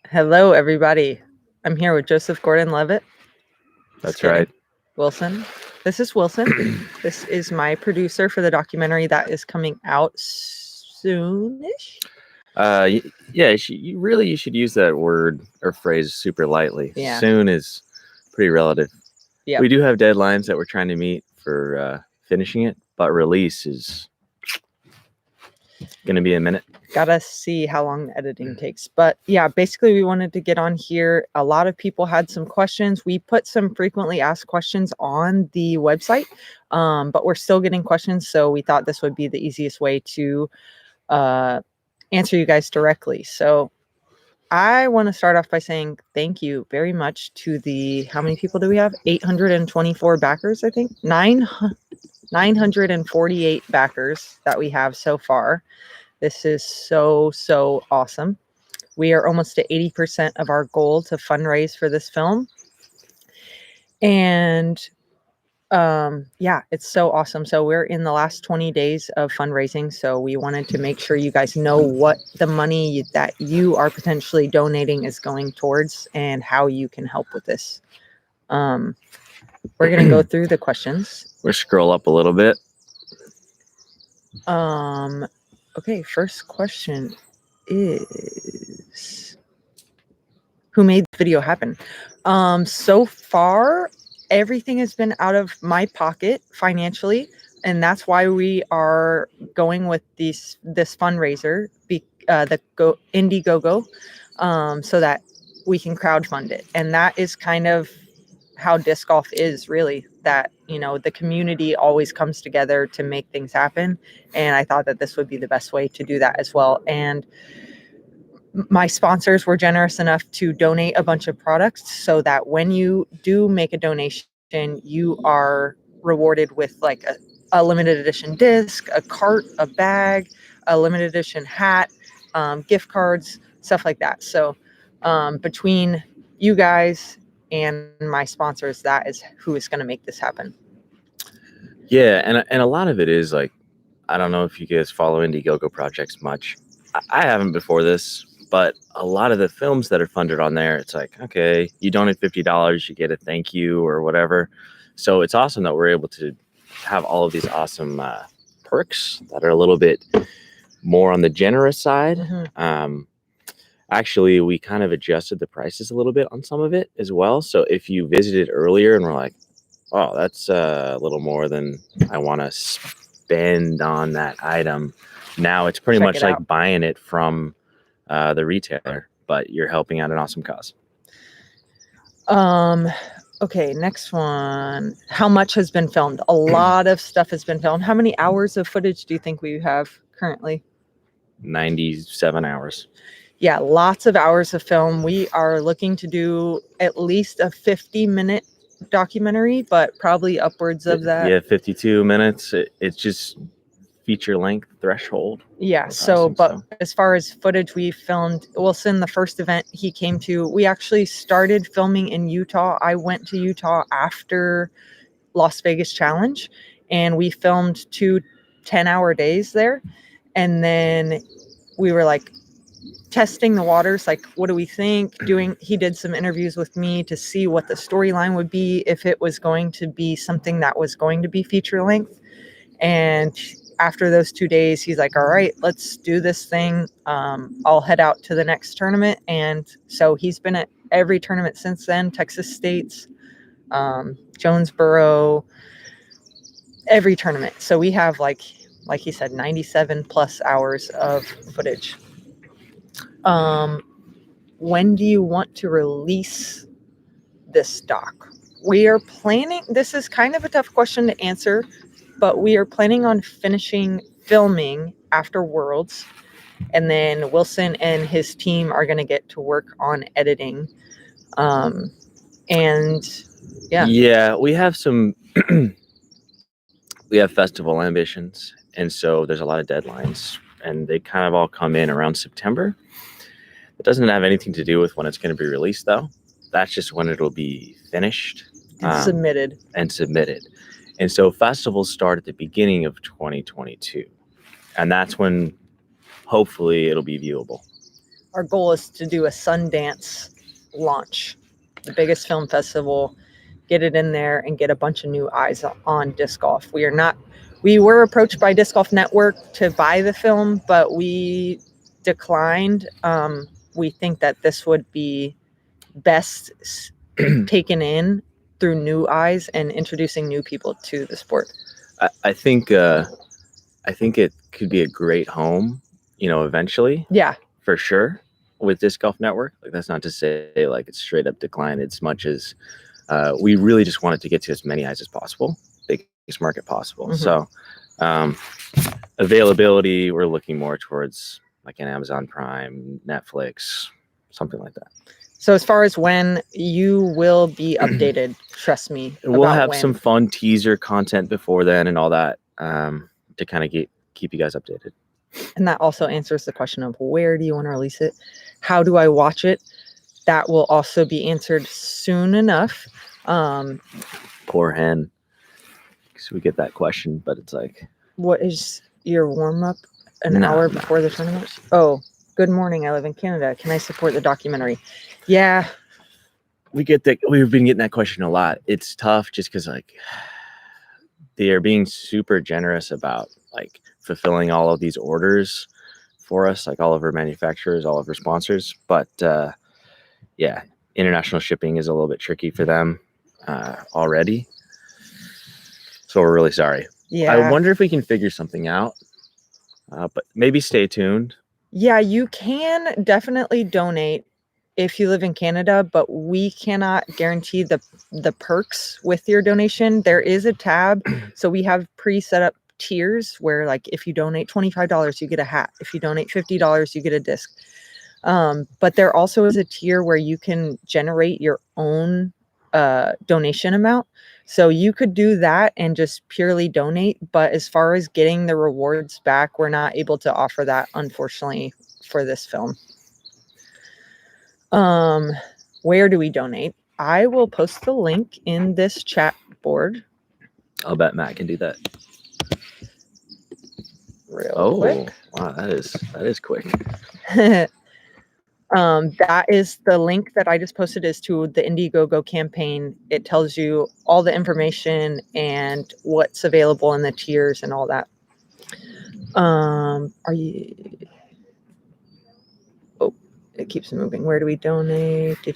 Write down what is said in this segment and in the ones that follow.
Hello, everybody. I'm here with Joseph Gordon-Levitt. That's right. Wilson. This is Wilson. This is my producer for the documentary that is coming out soonish. Yeah, you should use that word or phrase super lightly. Yeah. Soon is pretty relative. Yep. We do have deadlines that we're trying to meet for finishing it, but release is going to be a minute. Gotta see how long the editing takes. But yeah, basically we wanted to get on here. A lot of people had some questions. We put some frequently asked questions on the website, but we're still getting questions. So we thought this would be the easiest way to answer you guys directly. So I want to start off by saying thank you very much to the, how many people do we have? 824 backers, I think. 948 backers that we have so far. This is so awesome. We are almost to 80% of our goal to fundraise for this film. And yeah, it's so awesome. So we're in the last 20 days of fundraising. So we wanted to make sure you guys know what the money that you are potentially donating is going towards and how you can help with this. We're going to go through the questions. We'll scroll up a little bit. Okay, first question is, who made the video happen? So far, everything has been out of my pocket financially, and that's why we are going with this fundraiser, the Indiegogo, so that we can crowdfund it. And that is kind of how disc golf is, really, that, you know, the community always comes together to make things happen. And I thought that this would be the best way to do that as well. And my sponsors were generous enough to donate a bunch of products so that when you do make a donation, you are rewarded with like a limited edition disc, a cart, a bag, a limited edition hat, gift cards, stuff like that. So between you guys and my sponsors, that is who is going to make this happen. Yeah, and a lot of it is like, I don't know if you guys follow Indiegogo projects much. I haven't before this, but a lot of the films that are funded on there, it's like, okay, you donate $50, you get a thank you or whatever. So it's awesome that we're able to have all of these awesome perks that are a little bit more on the generous side. Mm-hmm. Actually, we kind of adjusted the prices a little bit on some of it as well. So if you visited earlier and were like, oh, that's a little more than I want to spend on that item, now it's pretty much like buying it from the retailer, but you're helping out an awesome cause. Okay, next one. How much has been filmed? A lot of stuff has been filmed. How many hours of footage do you think we have currently? 97 hours. Yeah, lots of hours of film. We are looking to do at least a 50-minute documentary, but probably upwards of that. Yeah, 52 minutes. It's just feature length threshold. Yeah, as far as footage, we filmed Wilson, the first event he came to. We actually started filming in Utah. I went to Utah after Las Vegas Challenge, and we filmed 2 10-hour days there. And then we were like testing the waters, like, what do we think? He did some interviews with me to see what the storyline would be, if it was going to be something that was going to be feature length. And after those 2 days, he's like, all right, let's do this thing. I'll head out to the next tournament. And so he's been at every tournament since then, Texas States, Jonesboro, every tournament. So we have, like he said, 97 plus hours of footage. When do you want to release this doc? We are planning, this is kind of a tough question to answer, but we are planning on finishing filming after Worlds, and then Wilson and his team are going to get to work on editing. And yeah, we have some we have festival ambitions, and so there's a lot of deadlines, and they kind of all come in around September. It doesn't have anything to do with when it's going to be released, though. That's just when it'll be finished and submitted. And so festivals start at the beginning of 2022. And that's when hopefully it'll be viewable. Our goal is to do a Sundance launch, the biggest film festival, get it in there and get a bunch of new eyes on disc golf. We were approached by Disc Golf Network to buy the film, but we declined. We think that this would be best taken in through new eyes and introducing new people to the sport. I think it could be a great home, eventually. Yeah. For sure, with Disc Golf Network. Like, that's not to say like it's straight up decline. As much as we really just wanted to get to as many eyes as possible, biggest market possible. Mhm. So availability, we're looking more towards like an Amazon Prime, Netflix, something like that. So as far as when, you will be updated, trust me. We'll about have when. some fun teaser content before then and all that, to kind of keep you guys updated. And that also answers the question of where do you want to release it? How do I watch it? That will also be answered soon enough. Poor hen. Because we get that question, but it's like, What is your warm-up an hour before the tournament? Oh, good morning. I live in Canada. Can I support the documentary? Yeah. We've been getting that question a lot. It's tough just because like they are being super generous about like fulfilling all of these orders for us, like all of our manufacturers, all of our sponsors. But yeah, international shipping is a little bit tricky for them already. So we're really sorry. Yeah. I wonder if we can figure something out, but maybe stay tuned. Yeah, you can definitely donate if you live in Canada, but we cannot guarantee the perks with your donation. There is a tab. So we have pre-set up tiers where like if you donate $25, you get a hat. If you donate $50, you get a disc. But there also is a tier where you can generate your own donation amount. So you could do that and just purely donate. But as far as getting the rewards back, we're not able to offer that, unfortunately, for this film. Where do we donate? I will post the link in this chat board. I'll bet Matt can do that. Real quick. Wow, that is quick. That is the link that I just posted is to the Indiegogo campaign. It tells you all the information and what's available in the tiers and all that. It keeps moving. Where do we donate? Do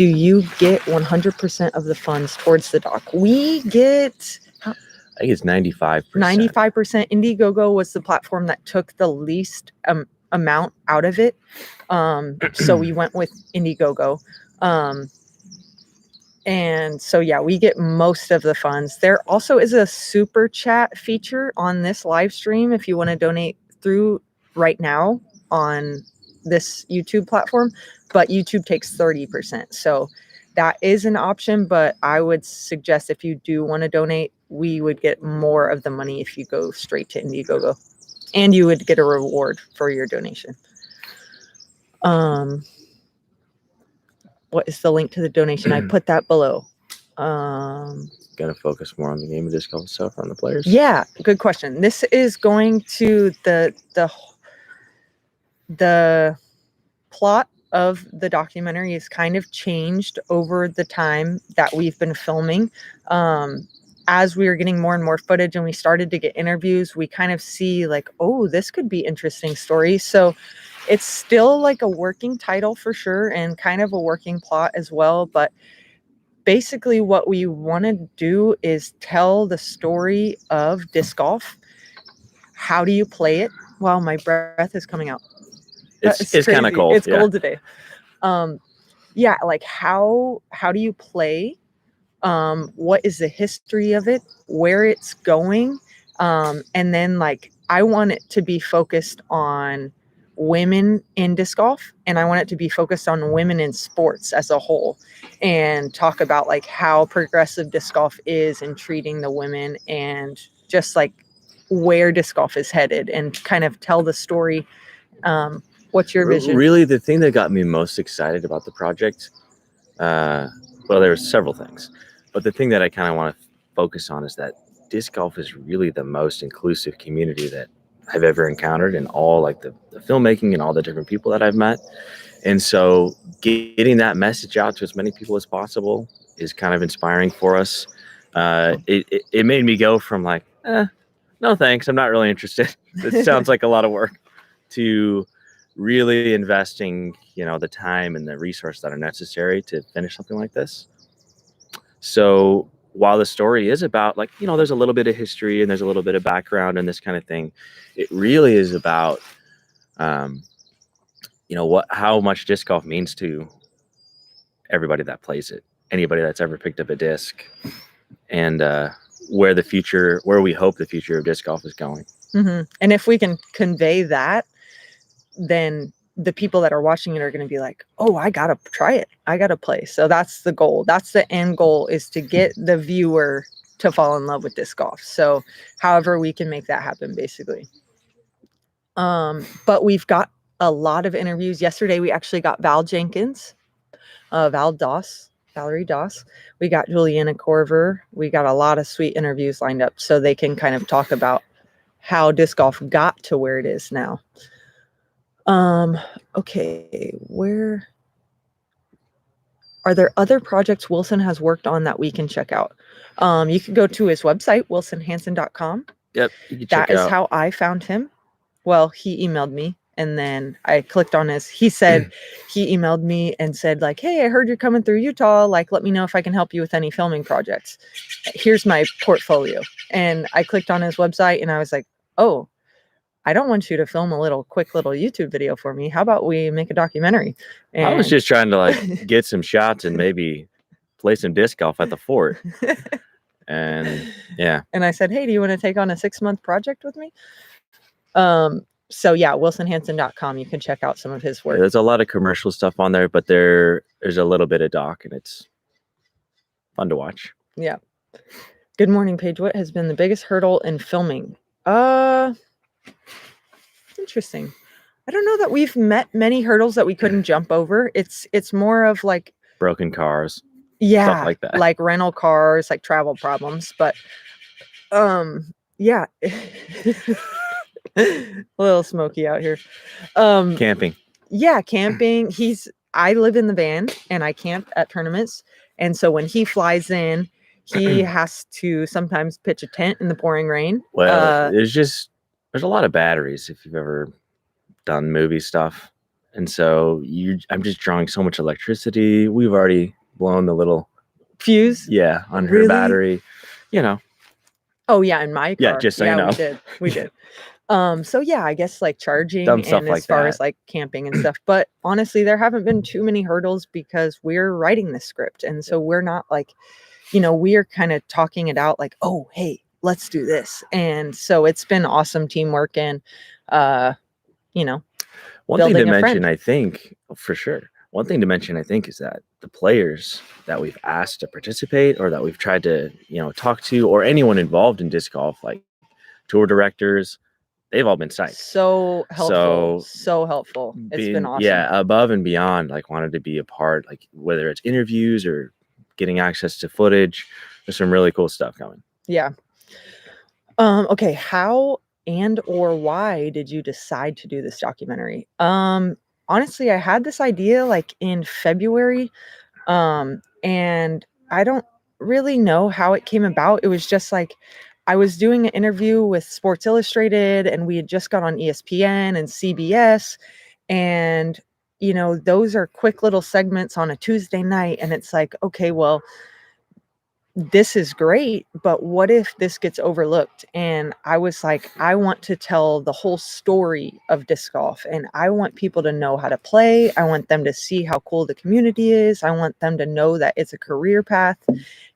you get 100% of the funds towards the doc? We get, I think it's 95%. 95%. Indiegogo was the platform that took the least amount out of it. So we went with Indiegogo. And so, yeah, we get most of the funds. There also is a super chat feature on this live stream if you want to donate through right now on this YouTube platform, but YouTube takes 30%. So that is an option, but I would suggest if you do want to donate, we would get more of the money if you go straight to Indiegogo, and you would get a reward for your donation. What is the link to the donation? I put that below. Gotta focus more on the game of disc golf itself, on the players. Yeah, good question. This is going to the plot of the documentary is kind of changed over the time that we've been filming. As we were getting more and more footage and we started to get interviews, we kind of see like, oh, this could be interesting story. So it's still like a working title for sure and kind of a working plot as well. But basically what we want to do is tell the story of disc golf. How do you play it? Wow, my breath is coming out. It's kind of cold. It's cold today. Yeah, like how do you play? What is the history of it? Where it's going? And then like I want it to be focused on women in disc golf, and I want it to be focused on women in sports as a whole, and talk about like how progressive disc golf is in treating the women and just like where disc golf is headed, and kind of tell the story. What's your vision? Really, the thing that got me most excited about the project, well, there were several things, but the thing that I kind of want to focus on is that disc golf is really the most inclusive community that I've ever encountered in all like the filmmaking and all the different people that I've met. And so getting that message out to as many people as possible is kind of inspiring for us. It made me go from like, no thanks, I'm not really interested. This sounds like a lot of work, to really investing, the time and the resource that are necessary to finish something like this. So while the story is about like, there's a little bit of history and there's a little bit of background and this kind of thing, it really is about, how much disc golf means to everybody that plays it, anybody that's ever picked up a disc, and where we hope the future of disc golf is going. Mm-hmm. And if we can convey that, then the people that are watching it are going to be like, oh, I got to try it. I got to play. So that's the goal. That's the end goal, is to get the viewer to fall in love with disc golf. So however we can make that happen, basically. But we've got a lot of interviews. Yesterday, we actually got Valerie Doss. We got Juliana Corver. We got a lot of sweet interviews lined up so they can kind of talk about how disc golf got to where it is now. Okay, where are there other projects Wilson has worked on that we can check out? You can go to his website, wilsonhanson.com. Yep, you can check that is how I found him. Well, he emailed me, and then I clicked on he emailed me and said like, hey, I heard you're coming through Utah. Like, let me know if I can help you with any filming projects. Here's my portfolio. And I clicked on his website and I was like, oh, I don't want you to film a quick little YouTube video for me. How about we make a documentary? And I was just trying to like get some shots and maybe play some disc golf at the fort. And yeah. And I said, hey, do you want to take on a 6-month project with me? So yeah, wilsonhanson.com. You can check out some of his work. Yeah, there's a lot of commercial stuff on there, but there's a little bit of doc, and it's fun to watch. Yeah. Good morning, Paige. What has been the biggest hurdle in filming? Interesting. I don't know that we've met many hurdles that we couldn't jump over. It's more of like broken cars. Yeah. Stuff like that. Like rental cars, like travel problems. But yeah. A little smoky out here. Camping. Yeah, camping. I live in the van and I camp at tournaments. And so when he flies in, he has to sometimes pitch a tent in the pouring rain. Well, there's a lot of batteries if you've ever done movie stuff. And so I'm just drawing so much electricity. We've already blown the little fuse. Yeah, on her battery, Oh yeah, in my car. Yeah, just so you know. We did. So yeah, I guess like charging Dumb and stuff like as far that. as like camping and stuff. But honestly, there haven't been too many hurdles because we're writing the script. And so we're not like, we're kind of talking it out like, oh, hey, let's do this. And so it's been awesome teamwork and, one thing to mention, I think, for sure. One thing to mention, I think, is that the players that we've asked to participate or that we've tried to, talk to, or anyone involved in disc golf, like tour directors, they've all been psyched. So helpful. So helpful. It's been awesome. Yeah, above and beyond, like wanted to be a part, like whether it's interviews or getting access to footage. There's some really cool stuff coming. Yeah. Okay. How and or why did you decide to do this documentary? Honestly, I had this idea like in February, and I don't really know how it came about. It was just like I was doing an interview with Sports Illustrated, and we had just got on ESPN and CBS, and those are quick little segments on a Tuesday night, and it's like, okay, well, this is great, but what if this gets overlooked? And I was like, I want to tell the whole story of disc golf, and I want people to know how to play. I want them to see how cool the community is. I want them to know that it's a career path.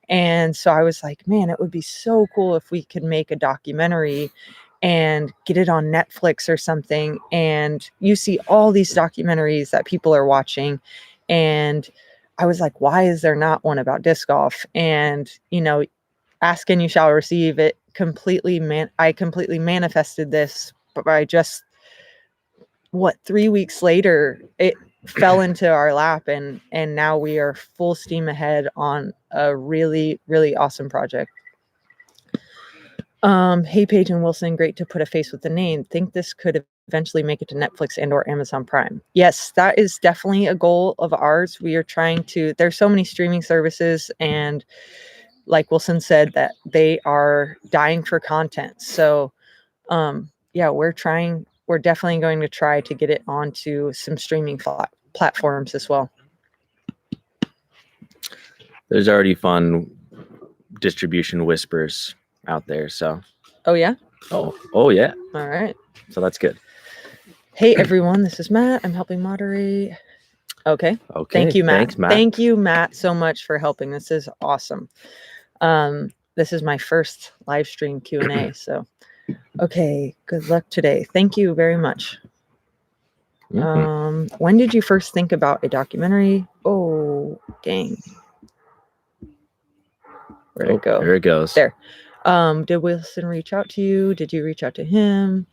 And so I was like, man, it would be so cool if we could make a documentary and get it on Netflix or something. And you see all these documentaries that people are watching, and I was like, why is there not one about disc golf? And, ask and you shall receive. It I completely manifested this, but I just, 3 weeks later, it fell into our lap, and now we are full steam ahead on a really, really awesome project. Hey, Paige and Wilson, great to put a face with the name. Think this could eventually make it to Netflix and or Amazon Prime. Yes, that is definitely a goal of ours. We are trying to, there's so many streaming services, and like Wilson said, that they are dying for content. So yeah, we're definitely going to try to get it onto some streaming platforms as well. There's already fun distribution whispers out there. So, Oh, yeah? oh yeah. All right. So that's good. Hey, everyone, this is Matt. I'm helping moderate. Okay. Thank you, Matt. Thanks, Matt. Thank you, Matt, so much for helping. This is awesome. This is my first live stream Q&A. So, okay. Good luck today. Thank you very much. When did you first think about a documentary? Oh, dang. Where'd it go? There it goes. There. Did Wilson reach out to you? Did you reach out to him?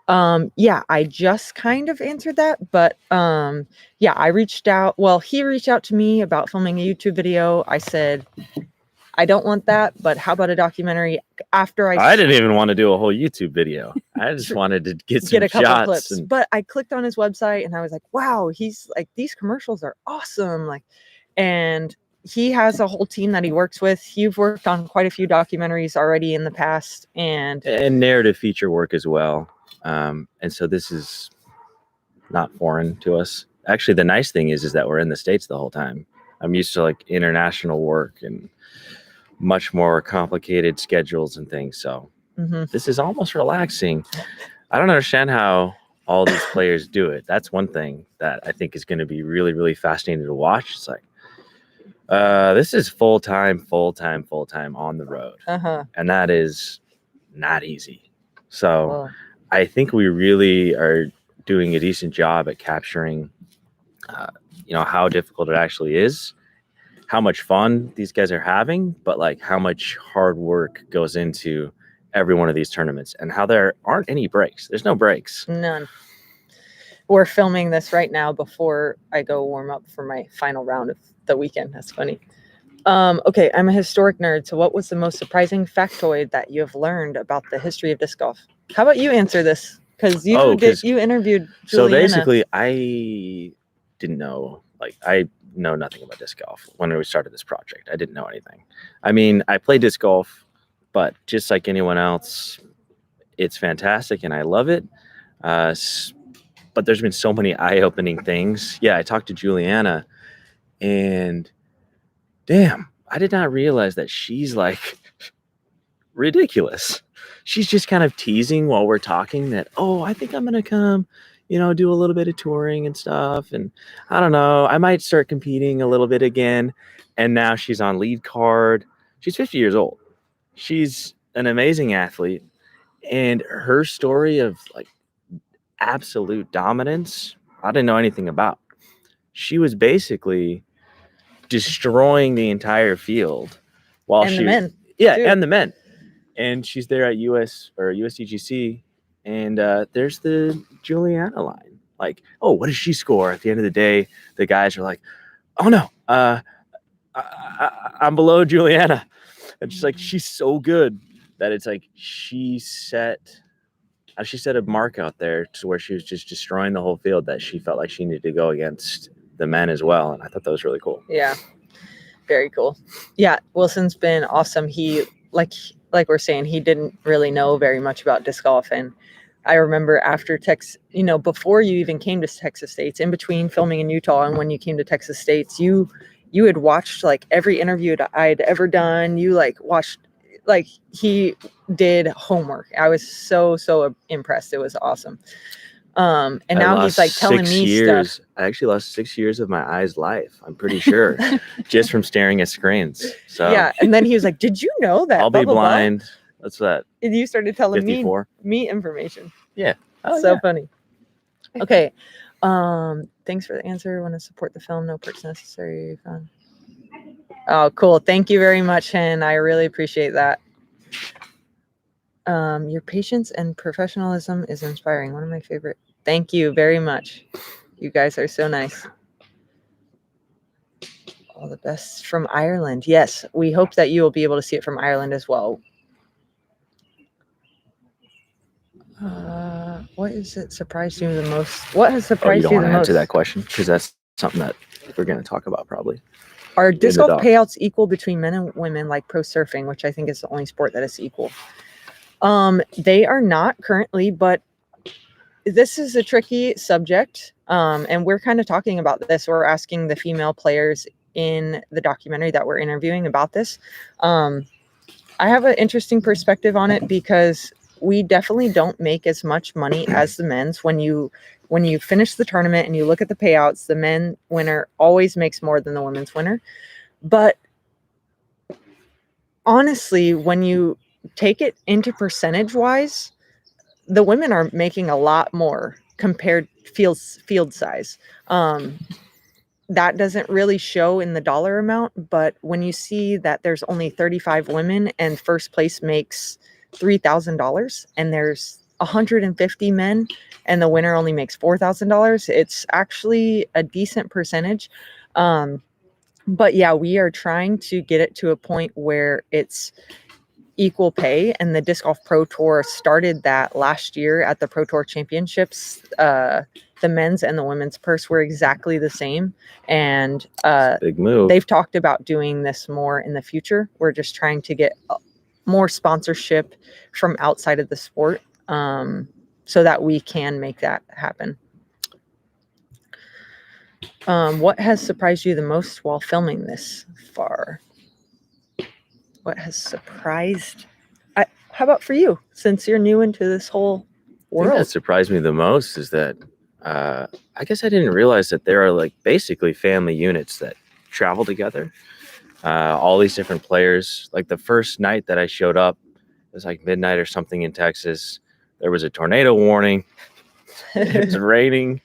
Yeah, I just kind of answered that, but yeah, I reached out. Well, he reached out to me about filming a YouTube video. I said, I don't want that, but how about a documentary? After I didn't even want to do a whole YouTube video. I just wanted to get a couple shots clips. But I clicked on his website and I was like, wow, he's like, these commercials are awesome. Like, and he has a whole team that he works with. You've worked on quite a few documentaries already in the past, and narrative feature work as well. And so this is not foreign to us. Actually, the nice thing is that we're in the States the whole time. I'm used to like international work and much more complicated schedules and things. So this is almost relaxing. I don't understand how all these players do it. That's one thing that I think is going to be really, really fascinating to watch. It's like, this is full-time on the road. And that is not easy. So I think we really are doing a decent job at capturing, how difficult it actually is, how much fun these guys are having, but like how much hard work goes into every one of these tournaments, and how there aren't any breaks. There's no breaks. None. We're filming this right now before I go warm up for my final round of the weekend. That's funny. Okay, I'm a historic nerd. So what was the most surprising factoid that you have learned about the history of disc golf? How about you answer this? Because you interviewed Juliana. So basically, I didn't know. Like, I know nothing about disc golf when we started this project. I didn't know anything. I mean, I play disc golf, but just like anyone else, it's fantastic and I love it. But there's been so many eye-opening things. Yeah, I talked to Juliana, and damn, I did not realize that she's like ridiculous. She's just kind of teasing while we're talking that, oh, I think I'm going to come, do a little bit of touring and stuff. And I don't know, I might start competing a little bit again. And now she's on lead card. She's 50 years old. She's an amazing athlete. And her story of like absolute dominance, I didn't know anything about. She was basically destroying the entire field while the men. Yeah, dude. And the men. And she's there at USDGC, and there's the Juliana line. Like, oh, what does she score? At the end of the day, the guys are like, oh no, I'm below Juliana. And she's like, she's so good that it's like she set a mark out there to where she was just destroying the whole field, that she felt like she needed to go against the men as well. And I thought that was really cool. Yeah, very cool. Yeah, Wilson's been awesome. He like we're saying, he didn't really know very much about disc golf. And I remember after Texas, before you even came to Texas States, in between filming in Utah and when you came to Texas States, you had watched like every interview I'd ever done. You like watched, like he did homework. I was so impressed. It was awesome. And now he's like telling me stuff. I actually lost 6 years of my eyes life, I'm pretty sure, just from staring at screens. So yeah, and then he was like, "Did you know that I'll be blind?" What's that? And you started telling 54? me information. Yeah. So funny. Okay. Thanks for the answer. Want to support the film? No perks necessary. Fun. Oh, cool. Thank you very much, Hen. I really appreciate that. Your patience and professionalism is inspiring. One of my favorite. Thank you very much. You guys are so nice. All the best from Ireland. Yes, we hope that you will be able to see it from Ireland as well. What is it surprised you the most? What has Oh, you surprised don't you want the to answer most? that question because that's something that we're going to talk about probably. Are disc the golf doc. payouts equal between men and women like pro surfing, which I think is the only sport that is equal? They are not currently, but this is a tricky subject. And we're kind of talking about this. We're asking the female players in the documentary that we're interviewing about this. I have an interesting perspective on it because we definitely don't make as much money as the men's. When you finish the tournament and you look at the payouts, the men winner always makes more than the women's winner. But honestly, when you take it into percentage wise, the women are making a lot more compared field size. That doesn't really show in the dollar amount, but when you see that there's only 35 women and first place makes $3,000 and there's 150 men and the winner only makes $4,000, it's actually a decent percentage. But yeah, we are trying to get it to a point where it's equal pay, and the Disc Golf Pro Tour started that last year at the Pro Tour Championships. The men's and the women's purse were exactly the same, and Big move. they've talked about doing this more in the future. We're just trying to get more sponsorship from outside of the sport, so that we can make that happen. What has surprised you the most while filming this far? What has surprised? How about for you, since you're new into this whole The thing that world? surprised me the most is that I guess I didn't realize that there are like basically family units that travel together. All these different players. Like the first night that I showed up, it was like midnight or something in Texas. There was a tornado warning. It was raining,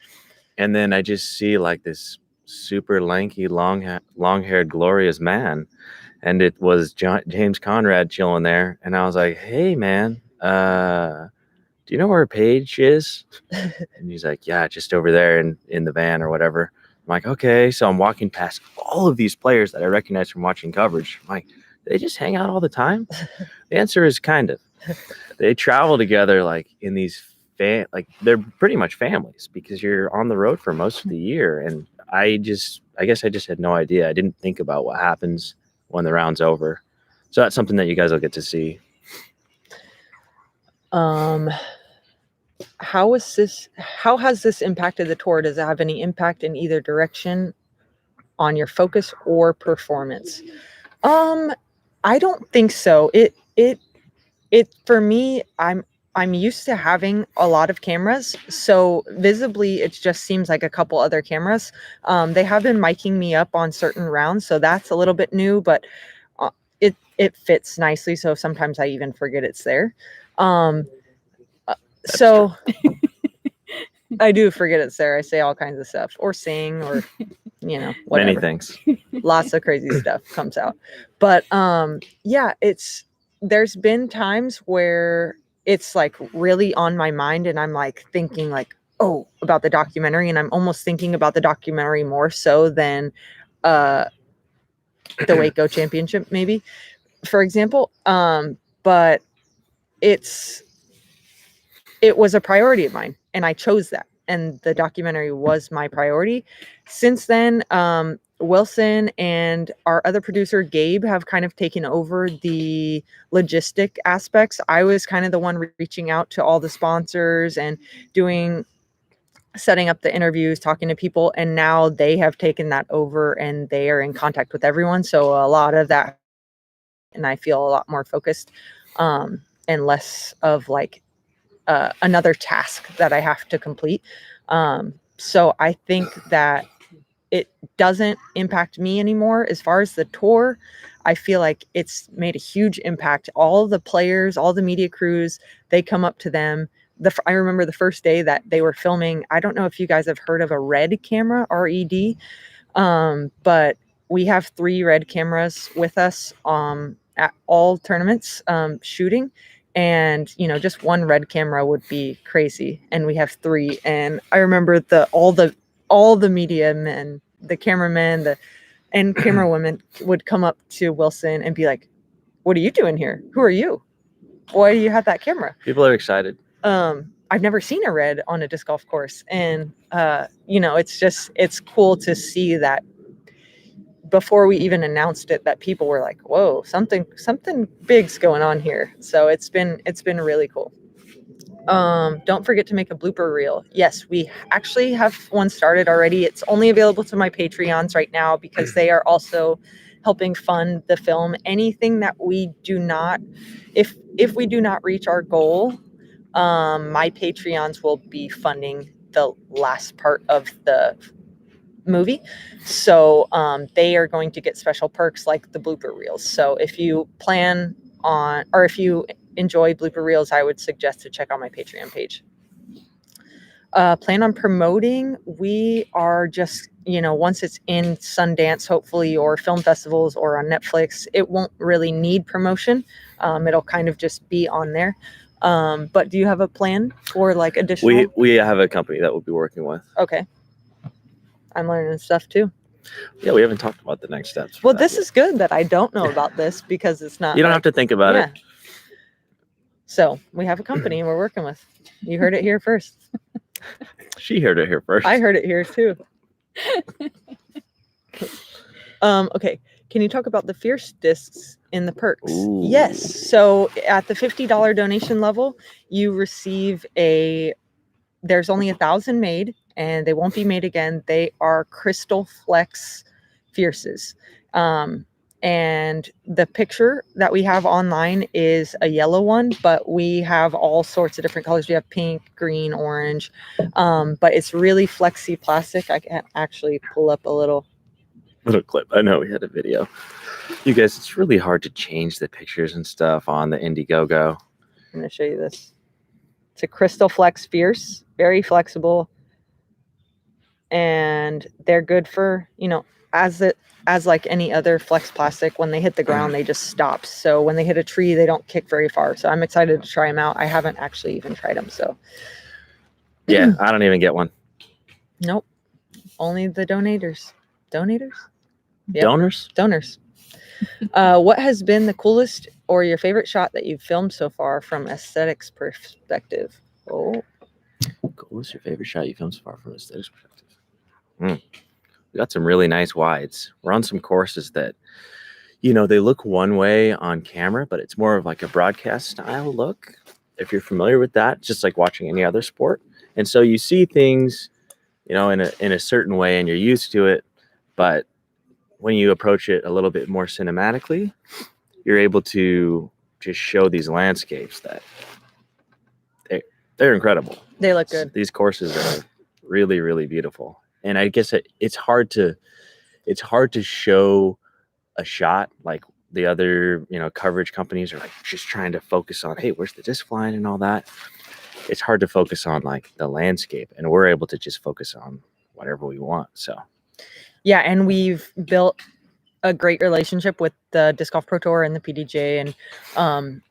and then I just see like this super lanky, long-haired, glorious man, and it was James Conrad chilling there, and I was like, "Hey, man, do you know where Paige is?" And he's like, "Yeah, just over there in the van or whatever." I'm like, "Okay." So I'm walking past all of these players that I recognize from watching coverage. I'm like, "They just hang out all the time?" The answer is kind of. They travel together like in these like they're pretty much families because you're on the road for most of the year. And I guess I just had no idea. I didn't think about what happens when the round's over. So that's something that you guys will get to see. How has this impacted the tour? Does it have any impact in either direction on your focus or performance? I don't think so. It for me, I'm used to having a lot of cameras, so visibly it just seems like a couple other cameras. They have been miking me up on certain rounds, so that's a little bit new, but it fits nicely, so sometimes I even forget it's there. So I do forget it's there. I say all kinds of stuff or sing or whatever. Many things. Lots of crazy stuff comes out. But yeah, there's been times where it's like really on my mind and I'm like thinking like, oh, about the documentary, and I'm almost thinking about the documentary more so than the Waco Championship, maybe, for example. But it was a priority of mine and I chose that. And the documentary was my priority. Since then, Wilson and our other producer, Gabe, have kind of taken over the logistic aspects. I was kind of the one reaching out to all the sponsors and setting up the interviews, talking to people. And now they have taken that over and they are in contact with everyone. So a lot of that, and I feel a lot more focused, and less of like another task that I have to complete. So I think that it doesn't impact me anymore. As far as the tour, I feel like it's made a huge impact. All the players, all the media crews, they come up to them. I remember the first day that they were filming. I don't know if you guys have heard of a RED camera, RED, but we have 3 RED cameras with us at all tournaments shooting. And just one RED camera would be crazy, and we have 3. And I remember all the media men, the cameramen, and camera women would come up to Wilson and be like, "What are you doing here? Who are you? Why do you have that camera?" People are excited. I've never seen a red on a disc golf course. And, it's cool to see that before we even announced it, that people were like, whoa, something big's going on here. So it's been really cool. Don't forget to make a blooper reel. Yes, we actually have one started already. It's only available to my Patreons right now because they are also helping fund the film. Anything that we do not, if we do not reach our goal, my Patreons will be funding the last part of the movie. So they are going to get special perks like the blooper reels. So if you plan on, or if you enjoy blooper reels, I would suggest to check out my Patreon page. Plan on promoting. We are just, once it's in Sundance, hopefully, or film festivals or on Netflix, it won't really need promotion. It'll kind of just be on there. But do you have a plan for like additional? We have a company that we'll be working with. Okay. I'm learning stuff too. Yeah, we haven't talked about the next steps. Well, this is good that I don't know about this because it's not. You don't have to think about it. So we have a company we're working with. You heard it here first. She heard it here first. I heard it here too. Okay. Can you talk about the Fierce discs in the perks? Ooh. Yes. So at the $50 donation level, you receive there's only 1,000 made and they won't be made again. They are Crystal Flex Fierces. And the picture that we have online is a yellow one, but we have all sorts of different colors. We have pink, green, orange, but it's really flexy plastic. I can actually pull up a little clip. I know we had a video. You guys, it's really hard to change the pictures and stuff on the Indiegogo. I'm going to show you this. It's a Crystal Flex Fierce, very flexible. And they're good for, as like any other flex plastic, when they hit the ground, they just stop. So when they hit a tree, they don't kick very far. So I'm excited to try them out. I haven't actually even tried them. So yeah, I don't even get one. Nope. Only the donators. Donators? Yep. Donors. What has been the coolest or your favorite shot that you've filmed so far from aesthetics perspective? Oh. Coolest your favorite shot you filmed so far from aesthetics perspective? We got some really nice wides. We're on some courses that, they look one way on camera, but it's more of like a broadcast style look. If you're familiar with that, just like watching any other sport. And so you see things, in a certain way and you're used to it. But when you approach it a little bit more cinematically, you're able to just show these landscapes that they're incredible. They look good. These courses are really, really beautiful. And I guess it's hard to show a shot like the other, coverage companies are like just trying to focus on, hey, where's the disc flying and all that. It's hard to focus on like the landscape, and we're able to just focus on whatever we want. So yeah, and we've built a great relationship with the Disc Golf Pro Tour and the PDJ and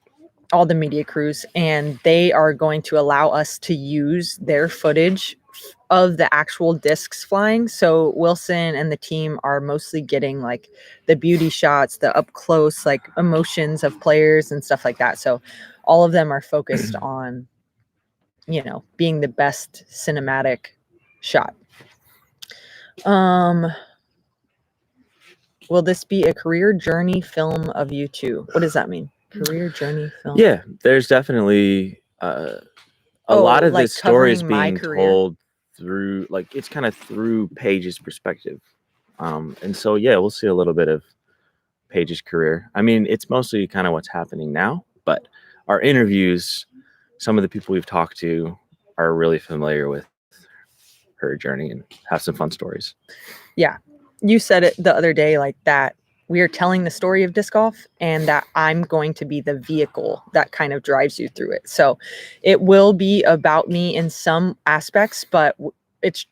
all the media crews, and they are going to allow us to use their footage of the actual discs flying. So Wilson and the team are mostly getting like the beauty shots, the up close like emotions of players and stuff like that. So all of them are focused on, being the best cinematic shot. Will this be a career journey film of you two? What does that mean? Career journey film? Yeah, there's definitely a lot of this story is being told through, like, it's kind of through Paige's perspective. And so, yeah, we'll see a little bit of Paige's career. I mean, it's mostly kind of what's happening now, but our interviews, some of the people we've talked to are really familiar with her journey and have some fun stories. Yeah. You said it the other day, like that we are telling the story of disc golf and that I'm going to be the vehicle that kind of drives you through it. So it will be about me in some aspects, but it's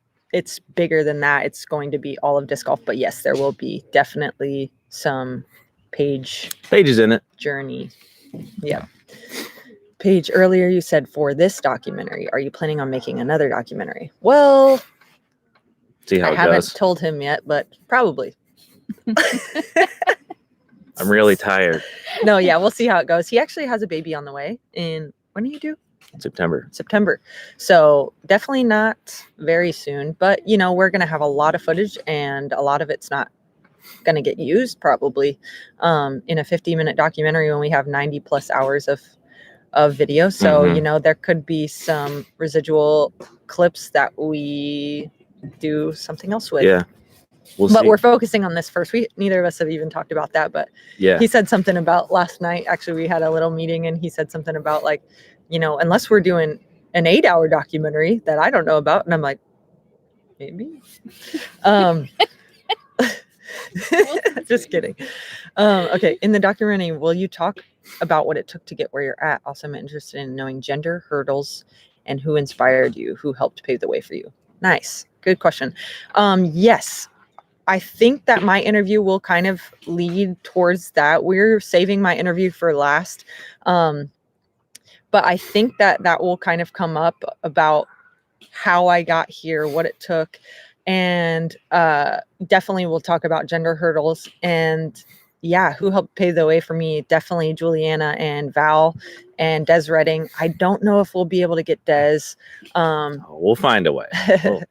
bigger than that. It's going to be all of disc golf. But yes, there will be definitely some Paige's in it. Journey. Yeah. Paige, earlier you said for this documentary, are you planning on making another documentary? Well, see how I it haven't goes. told him yet, but probably. I'm really tired. No, yeah, we'll see how it goes. He actually has a baby on the way. And when do you do? September. So definitely not very soon, but we're going to have a lot of footage, and a lot of it's not going to get used probably in a 50-minute documentary when we have 90 plus hours of video. So, there could be some residual clips that we do something else with. Yeah. We'll but see. We're focusing on this first. Neither of us have even talked about that, but yeah, he said something about last night. Actually, we had a little meeting, and he said something about like, unless we're doing an 8-hour documentary that I don't know about. And I'm like, maybe. Just kidding. Okay. In the documentary, will you talk about what it took to get where you're at? Also, I'm interested in knowing gender hurdles and who inspired you, who helped pave the way for you. Nice. Good question. Yes. I think that my interview will kind of lead towards that. We're saving my interview for last. But I think that will kind of come up about how I got here, what it took. And definitely we'll talk about gender hurdles, and who helped pave the way for me. Definitely Juliana and Val and Des Redding. I don't know if we'll be able to get Des. We'll find a way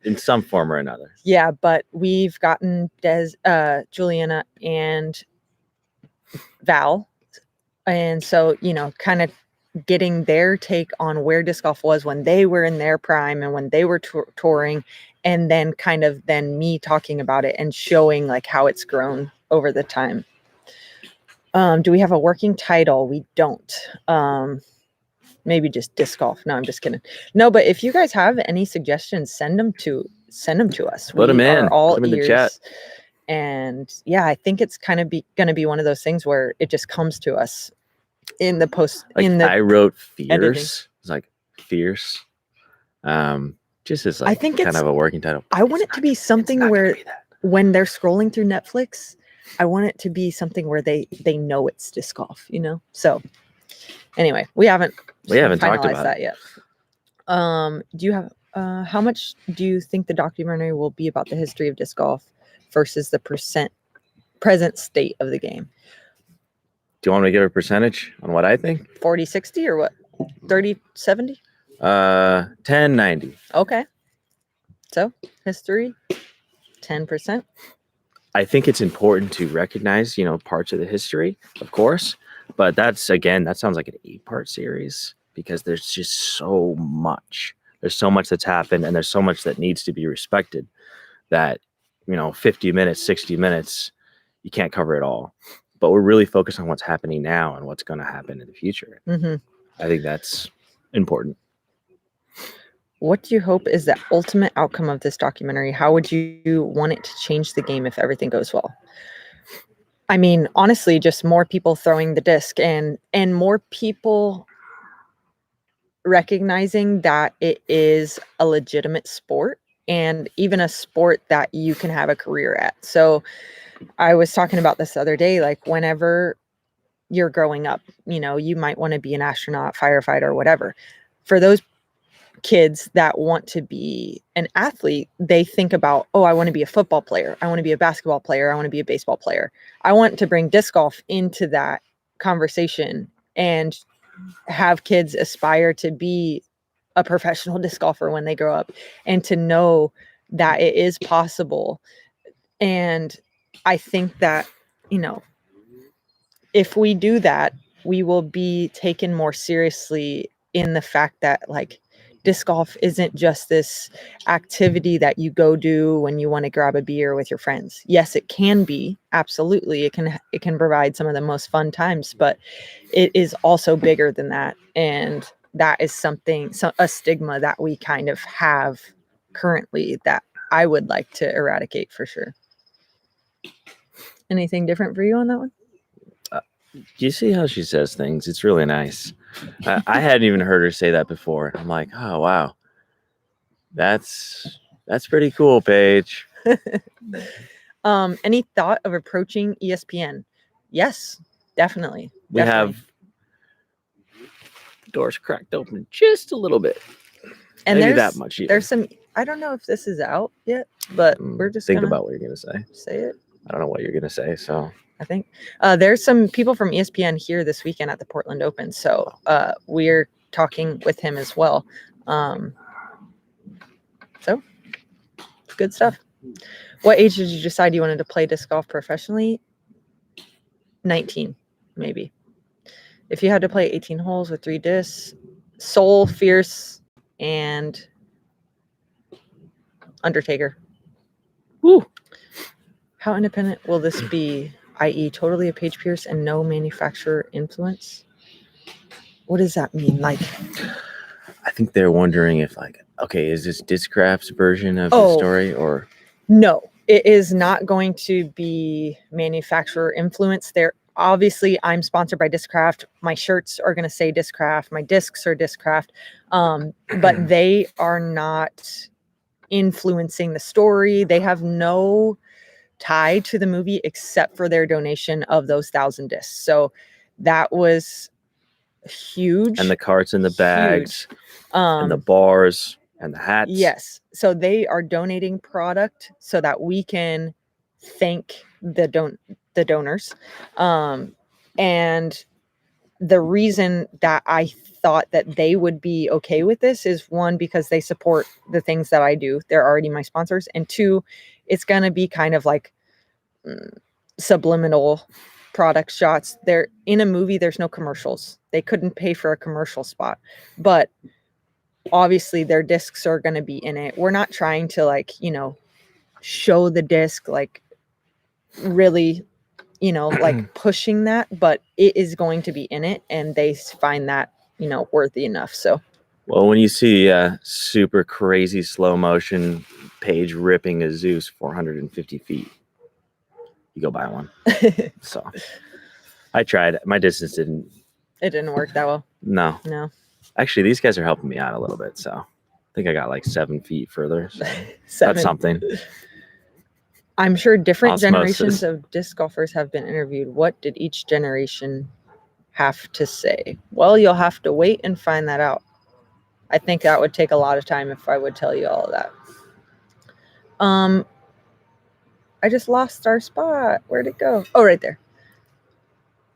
in some form or another. Yeah, but we've gotten Des, Juliana and Val. And so, kind of getting their take on where disc golf was when they were in their prime and when they were touring, and then kind of me talking about it and showing like how it's grown over the time. Do we have a working title? We don't. Maybe just disc golf. No, I'm just kidding. No, but if you guys have any suggestions, send them to us. Put them in. Are all Put them in ears. the chat. And I think it's kind of going to be one of those things where it just comes to us in the post. Like I wrote fierce. editing. It's like fierce. Just as like I think kind it's of a working title. I want it to be something where when they're scrolling through Netflix, I want it to be something where they know it's disc golf, So anyway, we haven't talked about that yet. Do you have how much do you think the documentary will be about the history of disc golf versus the present state of the game? Do you want me to give a percentage on what I think? 40-60 or what? 30-70? 10-90. Okay. So history, 10%. I think it's important to recognize, parts of the history, of course. But that sounds like an 8-part series, because there's just so much. There's so much that's happened, and there's so much that needs to be respected that, 50 minutes, 60 minutes, you can't cover it all. But we're really focused on what's happening now and what's going to happen in the future. Mm-hmm. I think that's important. What do you hope is the ultimate outcome of this documentary? How would you want it to change the game if everything goes well? I mean, honestly, just more people throwing the disc and more people recognizing that it is a legitimate sport, and even a sport that you can have a career at. So I was talking about this the other day, like whenever you're growing up, you might want to be an astronaut, firefighter, whatever. For those kids that want to be an athlete, they think about, I want to be a football player. I want to be a basketball player. I want to be a baseball player. I want to bring disc golf into that conversation and have kids aspire to be a professional disc golfer when they grow up, and to know that it is possible. And I think that, if we do that, we will be taken more seriously in the fact that like disc golf isn't just this activity that you go do when you want to grab a beer with your friends. Yes, it can be. Absolutely. It can provide some of the most fun times, but it is also bigger than that. And that is a stigma that we kind of have currently that I would like to eradicate for sure. Anything different for you on that one? Do you see how she says things? It's really nice. I hadn't even heard her say that before. I'm like, oh, wow. That's pretty cool, Paige. Any thought of approaching ESPN? Yes, definitely. We have doors cracked open just a little bit. And maybe that much. Either. There's some, I don't know if this is out yet, but we're just think about what you're going to say. Say it. I don't know what you're going to say, so. I think there's some people from ESPN here this weekend at the Portland Open. So we're talking with him as well. So good stuff. What age did you decide you wanted to play disc golf professionally? 19, maybe. If you had to play 18 holes with 3 discs, Soul, Fierce, and Undertaker. Woo. How independent will this be, i.e. totally a page pierce and no manufacturer influence? What does that mean? Like, I think they're wondering if, like, okay, is this Discraft's version of the story, or no, it is not going to be manufacturer influence. There, obviously, I'm sponsored by Discraft. My shirts are going to say Discraft. My discs are Discraft, but they are not influencing the story. They have no tie to the movie except for their donation of those 1,000 discs. So that was huge. and the carts and the bags and the bars and the hats. Yes. So they are donating product so that we can thank the donors. And the reason that I thought that they would be okay with this is, one, because they support the things that I do. They're already my sponsors. And 2, it's going to be kind of like subliminal product shots. They're in a movie. There's no commercials. They couldn't pay for a commercial spot, but obviously their discs are going to be in it. We're not trying to, like, show the disc, like, really, like pushing that, but it is going to be in it, and they find that, worthy enough. So, well, when you see super crazy slow motion Paige ripping a Zeus 450 feet, you go buy one. So I tried. My distance it didn't work that well. No. Actually, these guys are helping me out a little bit. So I think I got like 7 feet further. So that's something. I'm sure different generations of disc golfers have been interviewed. What did each generation have to say? Well, you'll have to wait and find that out. I think that would take a lot of time if I would tell you all of that. I just lost our spot. Where'd it go? Oh, right there.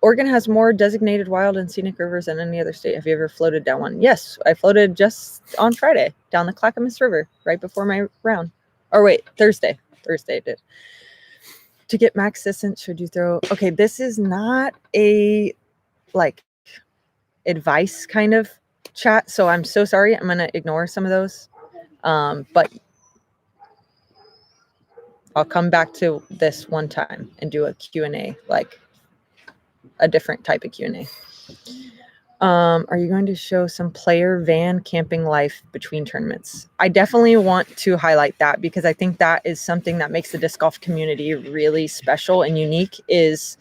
Oregon has more designated wild and scenic rivers than any other state. Have you ever floated down one? Yes, I floated just on Friday down the Clackamas River right before my round. Or wait, Thursday I did. To get max distance, should you throw? Okay, this is not a like advice kind of chat, so I'm so sorry. I'm gonna ignore some of those, but I'll come back to this one time and do a Q&A, like a different type of Q&A. Are you going to show some player van camping life between tournaments? I definitely want to highlight that, because I think that is something that makes the disc golf community really special and unique, is,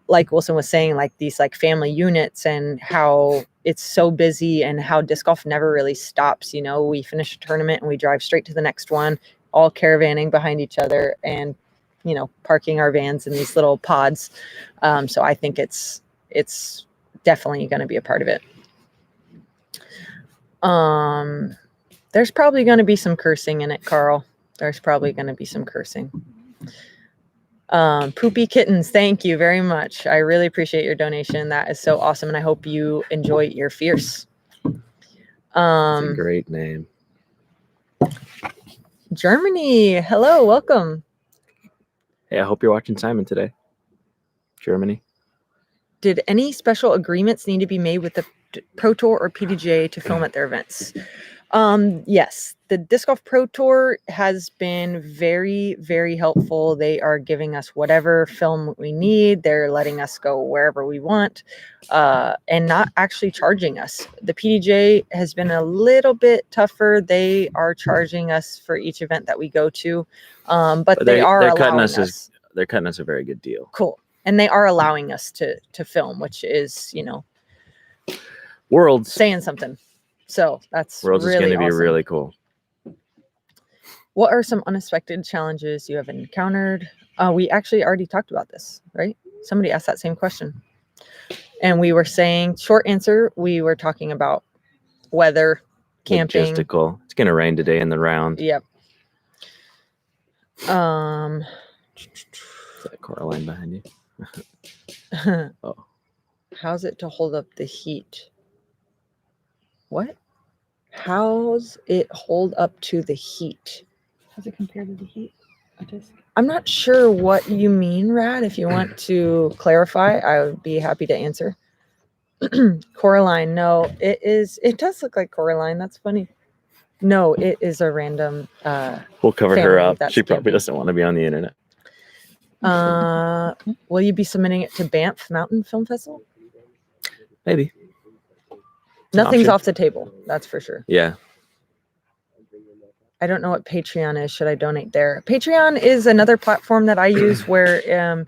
like Wilson was saying, like these like family units, and how it's so busy, and how disc golf never really stops. We finish a tournament and we drive straight to the next one, all caravanning behind each other, and parking our vans in these little pods. So I think it's definitely going to be a part of it. There's probably going to be some cursing in it, Carl. There's probably going to be some cursing. Poopy Kittens, thank you very much. I really appreciate your donation. That is so awesome, and I hope you enjoy your Fierce. It's a great name. Germany, hello, welcome. Hey, I hope you're watching Simon today. Germany. Did any special agreements need to be made with the Pro Tour or PDGA to film at their events? Yes, the Disc Golf Pro Tour has been very, very helpful. They are giving us whatever film we need. They're letting us go wherever we want, and not actually charging us. The PDGA has been a little bit tougher. They are charging us for each event that we go to, but they're cutting us. They're cutting us a very good deal. Cool. And they are allowing us to film, which is, Worlds saying something. So that's Worlds really is going to be awesome. really cool. What are some unexpected challenges you have encountered? We actually already talked about this, right? Somebody asked that same question. And we were saying, short answer, we were talking about weather, camping. Logistical. It's going to rain today in the round. Yep. Is that Coraline behind you? Oh. How's it to hold up the heat? What? How's it hold up to the heat? How's it compared to the heat? I'm not sure what you mean, Rad. If you want to clarify, I would be happy to answer. Coraline, no, it is. It does look like Coraline. That's funny. No, it is a random. We'll cover her family up. that's She probably camping. doesn't want to be on the internet. Will you be submitting it to Banff Mountain Film Festival? Maybe. Nothing's Option. off the table. That's for sure. Yeah. I don't know what Patreon is. Should I donate there? Patreon is another platform that I use where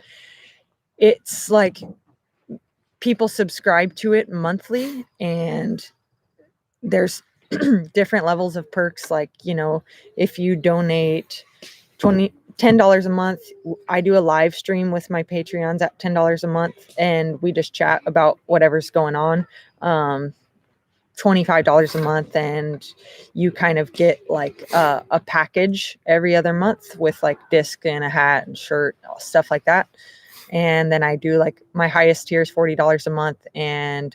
it's like people subscribe to it monthly, and there's different levels of perks. Like, you know, if you donate $10 a month, I do a live stream with my Patreons at $10 a month, and we just chat about whatever's going on. $25 a month, and you kind of get like a package every other month with like disc and a hat and shirt, stuff like that. And then I do like my highest tier is $40 a month, and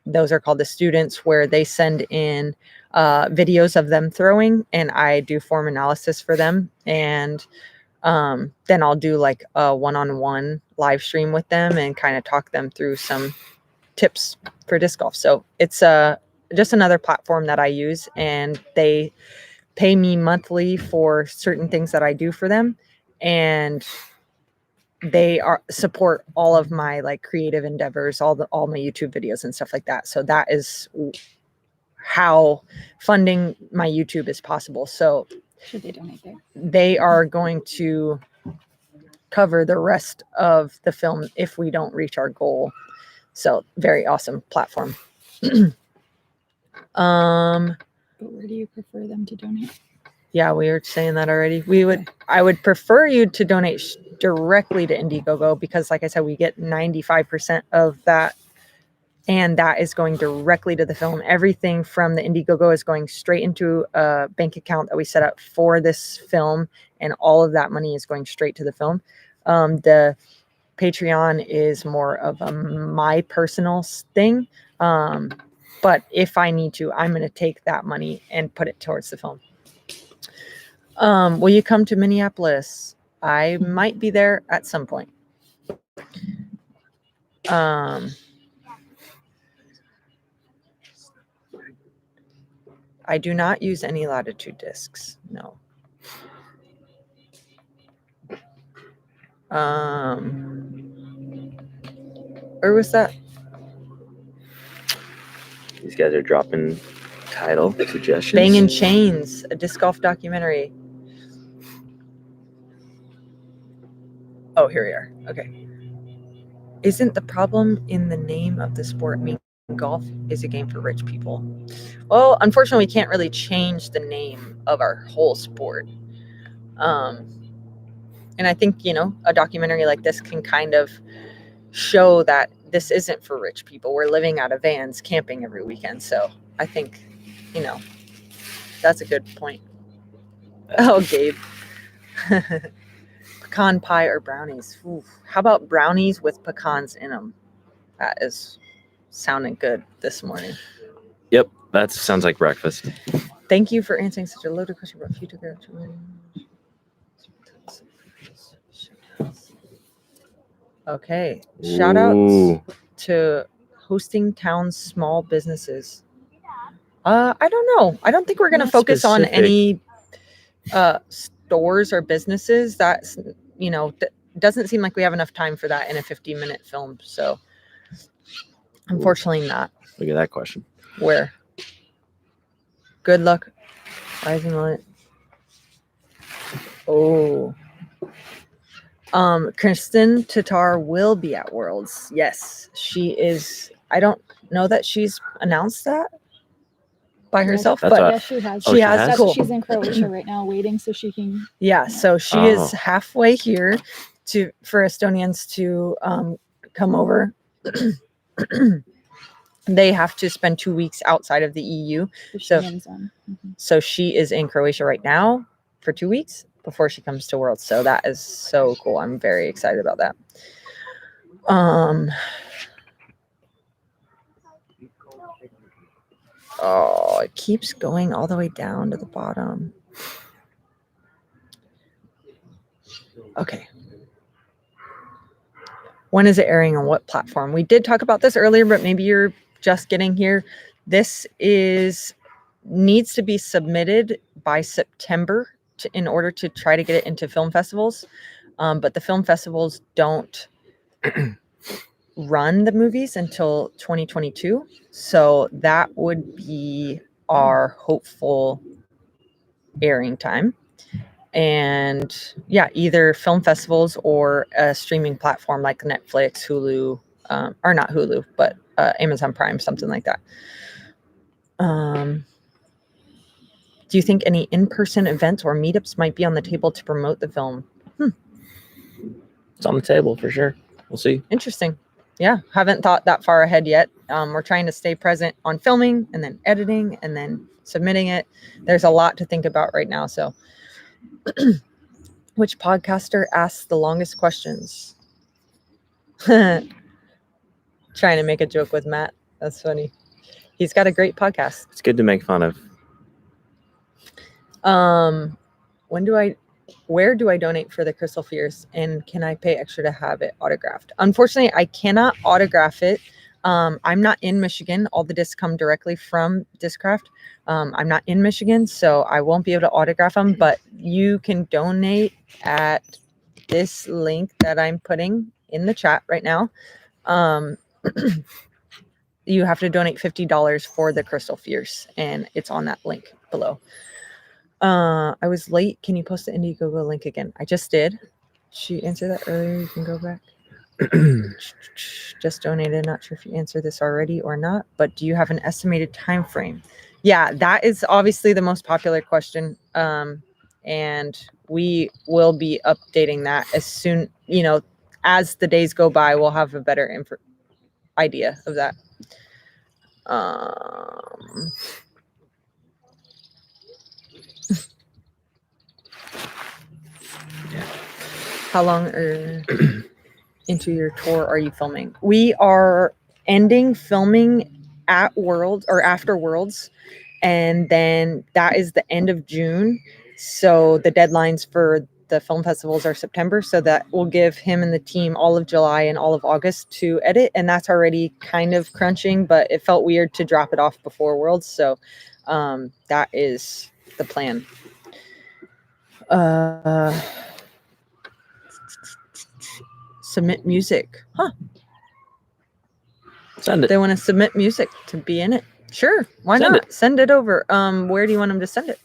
those are called the students, where they send in videos of them throwing, and I do form analysis for them. And then I'll do like a one-on-one live stream with them and kind of talk them through some tips for disc golf. So it's just another platform that I use, and they pay me monthly for certain things that I do for them, and they support all of my like creative endeavors, all my YouTube videos and stuff like that. So that is how funding my YouTube is possible. So should they donate there? They are going to cover the rest of the film if we don't reach our goal. So very awesome platform. But where do you prefer them to donate? Yeah, we were saying that already. I would prefer you to donate directly to Indiegogo, because like I said, we get 95% of that, and that is going directly to the film. Everything from the Indiegogo is going straight into a bank account that we set up for this film, and all of that money is going straight to the film. The Patreon is more of my personal thing. But if I need to, I'm going to take that money and put it towards the film. Will you come to Minneapolis? I might be there at some point. I do not use any latitude discs. No. Where was that? These guys are dropping title suggestions. Bangin' Chains, a disc golf documentary. Oh, here we are. Okay. Isn't the problem in the name of the sport mean golf is a game for rich people? Well, unfortunately, we can't really change the name of our whole sport. And I think, you know, a documentary like this can kind of show that this isn't for rich people. We're living out of vans, camping every weekend. So I think, you know, that's a good point. Oh, Gabe. Pecan pie or brownies? Ooh, how about brownies with pecans in them? That is sounding good this morning. Yep, that sounds like breakfast. Thank you for answering such a loaded question about future character. Okay. Shout out to hosting town's small businesses. I don't know. I don't think we're going to focus on any stores or businesses. That's, you know, doesn't seem like we have enough time for that in a 15-minute film. So unfortunately not. Look at that question. Where? Good luck. Rising light. Oh. Kristen Tatar will be at Worlds. Yes, she is. I don't know that she's announced that by herself, but yeah, she has. She has. Cool. She's in Croatia right now, waiting so she can. Yeah, so she is halfway here for Estonians to come over. They have to spend 2 weeks outside of the EU. So she is in Croatia right now for 2 weeks before she comes to Worlds. So that is so cool. I'm very excited about that. Oh, it keeps going all the way down to the bottom. Okay. When is it airing on what platform? We did talk about this earlier, but maybe you're just getting here. This needs to be submitted by September in order to try to get it into film festivals. But the film festivals don't run the movies until 2022. So that would be our hopeful airing time. And yeah, either film festivals or a streaming platform like Netflix, Hulu, or not Hulu, but Amazon Prime, something like that. Do you think any in-person events or meetups might be on the table to promote the film? It's on the table for sure. We'll see. Interesting. Yeah, haven't thought that far ahead yet. We're trying to stay present on filming and then editing and then submitting it. There's a lot to think about right now. So which podcaster asks the longest questions? Trying to make a joke with Matt. That's funny. He's got a great podcast. It's good to make fun of. Where do I donate for the Crystal Fierce, and can I pay extra to have it autographed? Unfortunately, I cannot autograph it. I'm not in Michigan. All the discs come directly from Discraft. I'm not in Michigan, so I won't be able to autograph them, but you can donate at this link that I'm putting in the chat right now. You have to donate $50 for the Crystal Fierce, and it's on that link below. I was late. Can you post the Indiegogo link again? I just did. She answered that earlier. You can go back. Just donated. Not sure if you answered this already or not, but do you have an estimated time frame? Yeah, that is obviously the most popular question. And we will be updating that as soon, as the days go by, we'll have a better idea of that. How long into your tour are you filming? We are ending filming at Worlds or after Worlds, and then that is the end of June. So the deadlines for the film festivals are September. So that will give him and the team all of July and all of August to edit. And that's already kind of crunching, but it felt weird to drop it off before Worlds. So that is the plan. Submit music. Huh. Send it. They want to submit music to be in it. Sure. Why Send not? it. Send it over. Where do you want them to send it?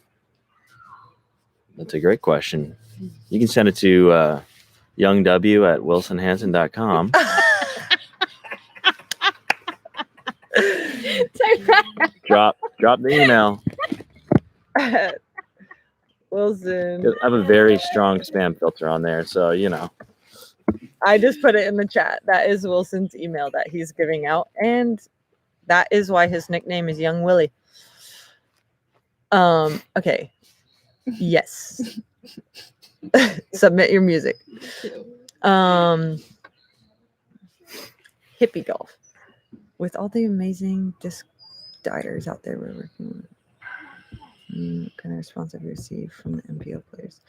That's a great question. You can send it to youngw@wilsonhanson.com. Drop the email. Wilson. I have a very strong spam filter on there, so I just put it in the chat. That is Wilson's email that he's giving out, and that is why his nickname is Young Willie. Okay. Yes. Submit your music. Hippie golf. With all the amazing disc dyers out there we're working with. What kind of response have you received from the MPO players?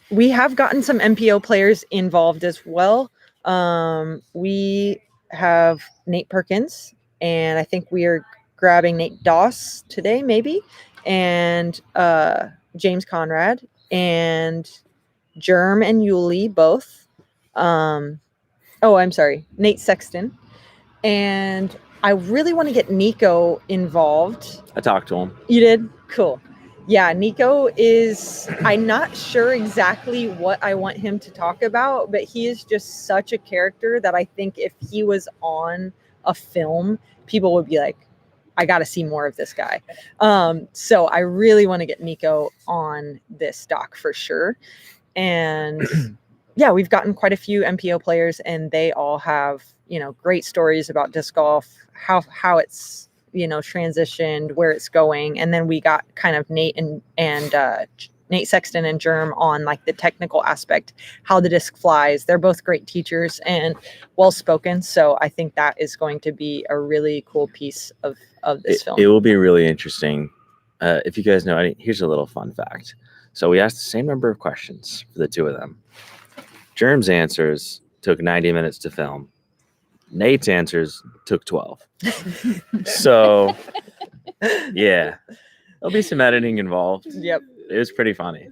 We have gotten some MPO players involved as well. We have Nate Perkins, and I think we are grabbing Nate Doss today, maybe, and James Conrad, and Germ and Yuli both. I'm sorry, Nate Sexton. And I really want to get Nico involved. I talked to him. You did? Cool. Yeah, Nico I'm not sure exactly what I want him to talk about, but he is just such a character that I think if he was on a film, people would be like, I got to see more of this guy. So I really want to get Nico on this doc for sure. And yeah, we've gotten quite a few MPO players, and they all have, great stories about disc golf, how it's, transitioned, where it's going. And then we got kind of Nate and Nate Sexton and Germ on like the technical aspect, how the disc flies. They're both great teachers and well-spoken. So I think that is going to be a really cool piece of of this film. It will be really interesting. If you guys know, here's a little fun fact. So we asked the same number of questions for the two of them. Germ's answers took 90 minutes to film. Nate's answers took 12. So, yeah, there'll be some editing involved. Yep. It was pretty funny.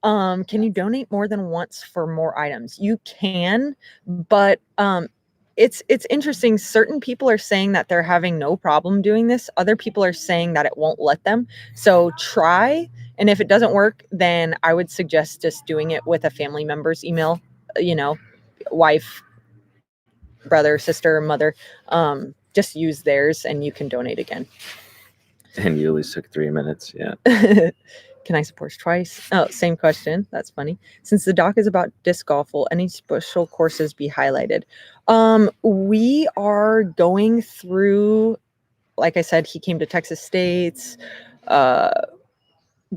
Can you donate more than once for more items? You can, but it's interesting. Certain people are saying that they're having no problem doing this. Other people are saying that it won't let them. So try, and if it doesn't work, then I would suggest just doing it with a family member's email, wife, brother, sister, mother. Just use theirs and you can donate again. And you at least took 3 minutes. Yeah. Can I support twice? Oh, same question. That's funny. Since the doc is about disc golf, will any special courses be highlighted? We are going through, like I said, he came to Texas State's,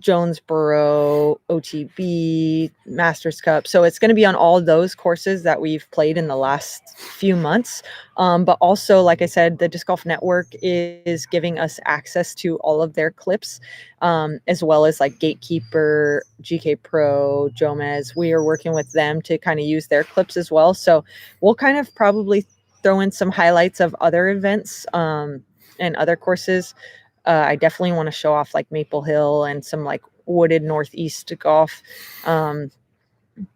Jonesboro, OTB, Masters Cup. So it's going to be on all those courses that we've played in the last few months. But also, like I said, the Disc Golf Network is giving us access to all of their clips, as well as like Gatekeeper, GK Pro, Jomez. We are working with them to kind of use their clips as well. So we'll kind of probably throw in some highlights of other events and other courses. I definitely want to show off like Maple Hill and some like wooded Northeast golf,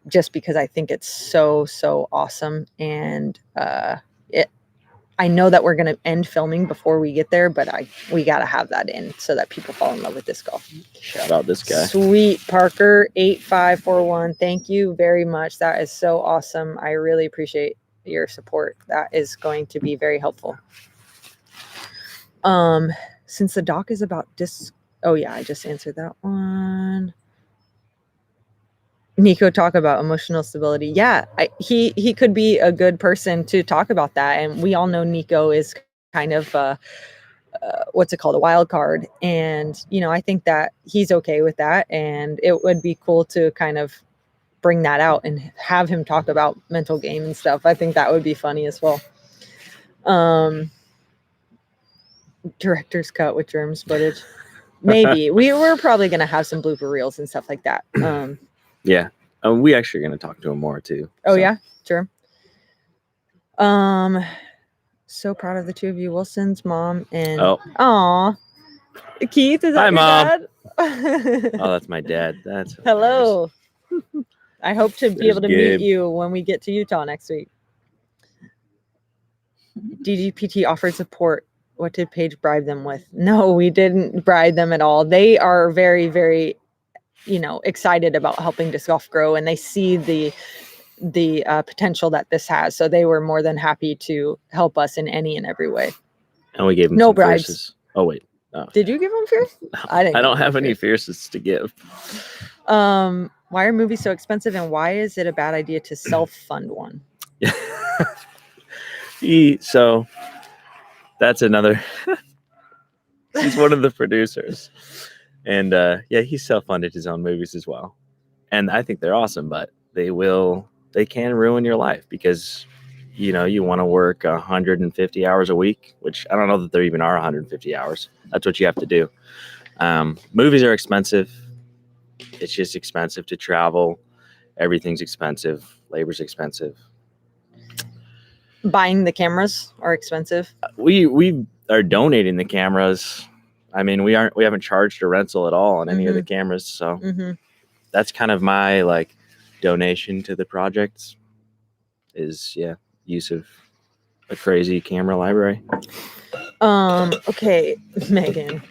just because I think it's so awesome. And I know that we're going to end filming before we get there, but we got to have that in so that people fall in love with disc golf. Shout out this guy. Sweet. Parker 8541. Thank you very much. That is so awesome. I really appreciate your support. That is going to be very helpful. Since the doc is about oh yeah, I just answered that one. Nico, talk about emotional stability. Yeah, he could be a good person to talk about that. And we all know Nico is kind of, what's it called? A wild card. And, I think that he's okay with that. And it would be cool to kind of bring that out and have him talk about mental game and stuff. I think that would be funny as well. Director's cut with Germs footage. Maybe we're probably going to have some blooper reels and stuff like that. Yeah. We actually are going to talk to him more too. Oh, yeah, sure. So proud of the two of you, Wilson's mom and aw, Keith, is that Hi, your Mom. dad? Oh, that's my dad. That's hello. I hope to be able to Gabe. meet you when we get to Utah next week. DGPT offered support. What did Paige bribe them with? No, we didn't bribe them at all. They are very, very, excited about helping disc golf grow, and they see the potential that this has. So they were more than happy to help us in any and every way. And we gave him no some bribes. Fierces. Oh wait, no. Did you give them fierce? I didn't. I don't have any Fierces to give. Why are movies so expensive, and why is it a bad idea to self-fund one? So that's another. He's one of the producers, and he self-funded his own movies as well, and I think they're awesome. But they can ruin your life because you want to work 150 hours a week, which I don't know that there even are 150 hours. That's what you have to do. Movies are expensive. It's just expensive to travel. Everything's expensive. Labor's expensive. Buying the cameras are expensive. We are donating the cameras. I mean, we haven't charged a rental at all on any of the cameras. So that's kind of my donation to the project is use of a crazy camera library. Okay, Megan.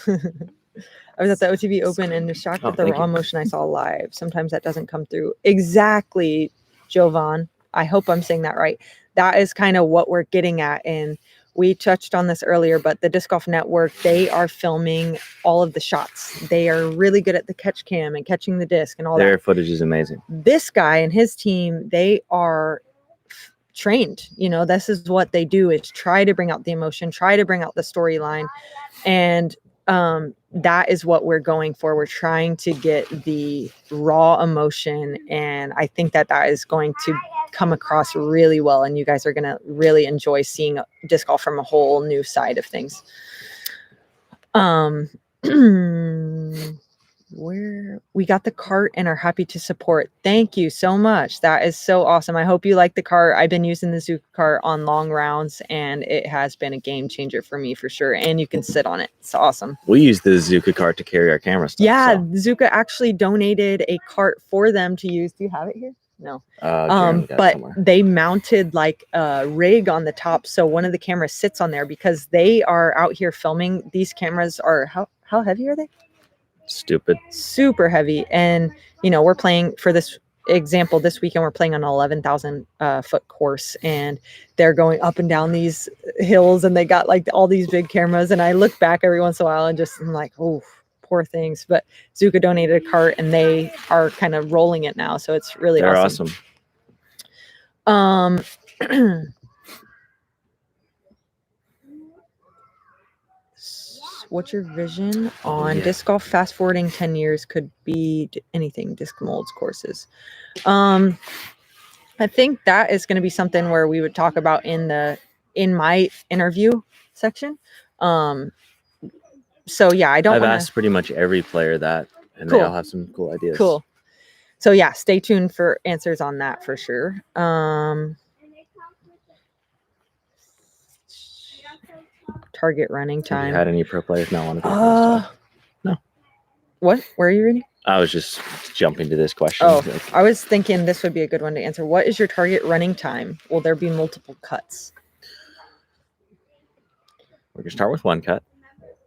I was at the OTB Open and shocked at the raw emotion I saw live. Sometimes that doesn't come through. Exactly, Jovan. I hope I'm saying that right. That is kind of what we're getting at. And we touched on this earlier, but the Disc Golf Network, they are filming all of the shots. They are really good at the catch cam and catching the disc and all that. Their footage is amazing. This guy and his team, they are trained. This is what they do, is try to bring out the emotion, try to bring out the storyline. And that is what we're going for. We're trying to get the raw emotion. And I think that is going to come across really well, and you guys are going to really enjoy seeing disc golf from a whole new side of things. Where we got the cart and are happy to support. Thank you so much. That is so awesome. I hope you like the cart. I've been using the Zuka cart on long rounds, and it has been a game changer for me for sure. And you can sit on it. It's awesome. We use the Zuka cart to carry our camera stuff. Yeah, so. Zuka actually donated a cart for them to use. Do you have it here? No. But they mounted like a rig on the top, so one of the cameras sits on there because they are out here filming. These cameras are how heavy are they? Super heavy. And we're playing, for this example, this weekend we're playing on an 11,000 foot course, and they're going up and down these hills, and they got like all these big cameras, and I look back every once in a while and just I'm like, oh, poor things. But Zuka donated a cart, and they are kind of rolling it now, so it's really awesome. What's your vision on disc golf fast forwarding 10 years? Could be anything, disc molds, courses. I think that is going to be something where we would talk about in my interview section. So yeah, I've asked pretty much every player that, and they all have some cool ideas. Cool. So yeah, stay tuned for answers on that for sure. Target running time. Have you had any pro players not want to go? No. What? Where are you reading? I was just jumping to this question. Oh, I was thinking this would be a good one to answer. What is your target running time? Will there be multiple cuts? We're going to start with one cut.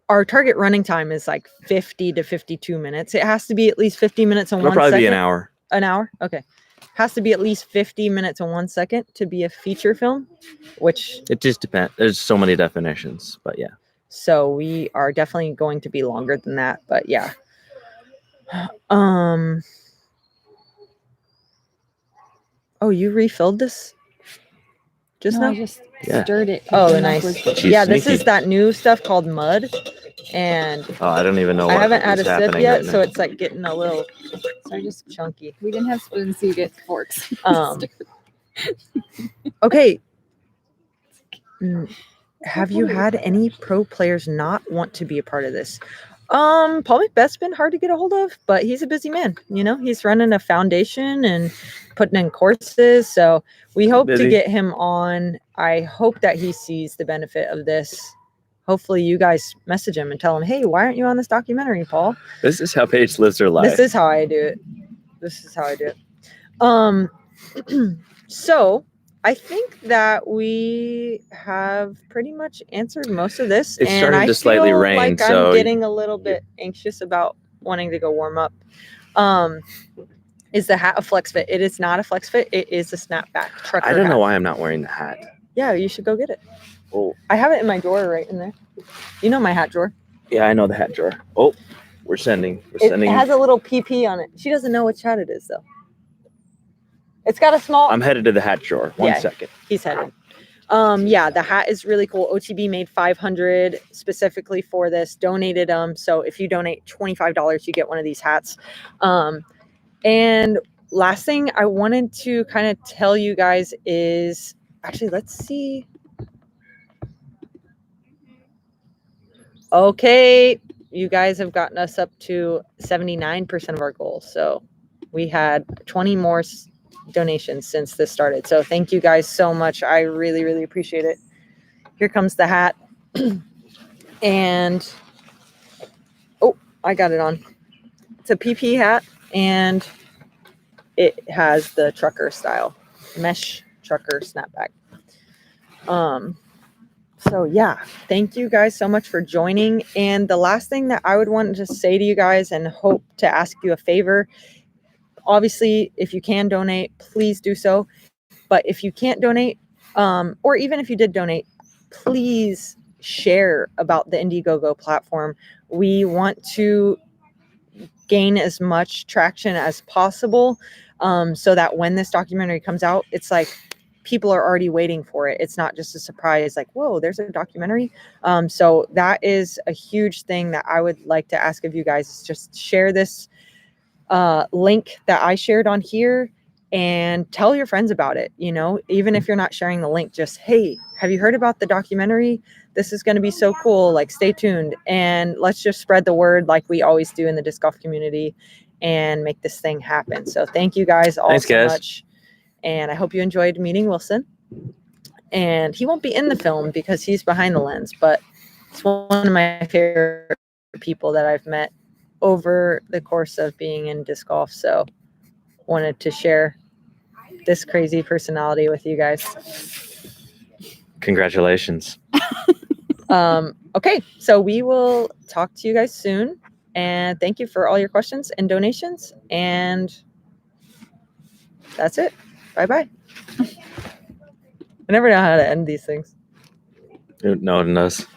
Our target running time is like 50 to 52 minutes. It has to be at least 50 minutes and 1 second. It'll probably be an hour. An hour? Okay. Has to be at least 50 minutes and 1 second to be a feature film, which... It just depends. There's so many definitions, but yeah. So we are definitely going to be longer than that, but yeah. Oh, you refilled this just now? I just stirred it. Oh, nice. Yeah, this is that new stuff called mud. And I don't even know what I haven't had a sip yet, right so it's like getting a little just chunky. We didn't have spoons, so you get forks. Okay. Have you had any pro players not want to be a part of this? Paul McBeth's been hard to get a hold of, but he's a busy man. He's running a foundation and putting in courses. So we hope to get him on. I hope that he sees the benefit of this. Hopefully you guys message him and tell him, hey, why aren't you on this documentary, Paul? This is how Paige lives her life. This is how I do it. So I think that we have pretty much answered most of this. It started to slightly rain, like so I'm getting a little bit anxious about wanting to go warm up. Is the hat a flex fit? It is not a flex fit. It is a snapback trucker I don't know hat. why I'm not wearing the hat. Yeah, you should go get it. Oh, I have it in my drawer right in there. You know my hat drawer. Yeah, I know the hat drawer. Oh, we're sending. It has a little PP on it. She doesn't know which hat it is, though. It's got a small... I'm headed to the hat drawer. One second. He's headed. Yeah, the hat is really cool. OTB made 500 specifically for this, donated them. So if you donate $25, you get one of these hats. And last thing I wanted to kind of tell you guys is... Actually, let's see... Okay, you guys have gotten us up to 79% of our goal. So we had 20 more donations since this started. So thank you guys so much. I really, really appreciate it. Here comes the hat. And, oh, I got it on. It's a PP hat, and it has the trucker style, mesh trucker snapback. So yeah, thank you guys so much for joining. And the last thing that I would want to say to you guys and hope to ask you a favor, obviously, if you can donate, please do so. But if you can't donate, or even if you did donate, please share about the Indiegogo platform. We want to gain as much traction as possible, so that when this documentary comes out, it's like, people are already waiting for it. It's not just a surprise, like, whoa, there's a documentary. So that is a huge thing that I would like to ask of you guys, is just share this link that I shared on here and tell your friends about it. You know, even if you're not sharing the link, just, hey, have you heard about the documentary? This is going to be so cool. Like, stay tuned, and let's just spread the word like we always do in the disc golf community and make this thing happen. So thank you guys all Thanks, so guys. much. And I hope you enjoyed meeting Wilson. And he won't be in the film because he's behind the lens, but it's one of my favorite people that I've met over the course of being in disc golf. So wanted to share this crazy personality with you guys. Congratulations. Okay, so we will talk to you guys soon. And thank you for all your questions and donations. And that's it. Bye-bye. I never know how to end these things. No one knows.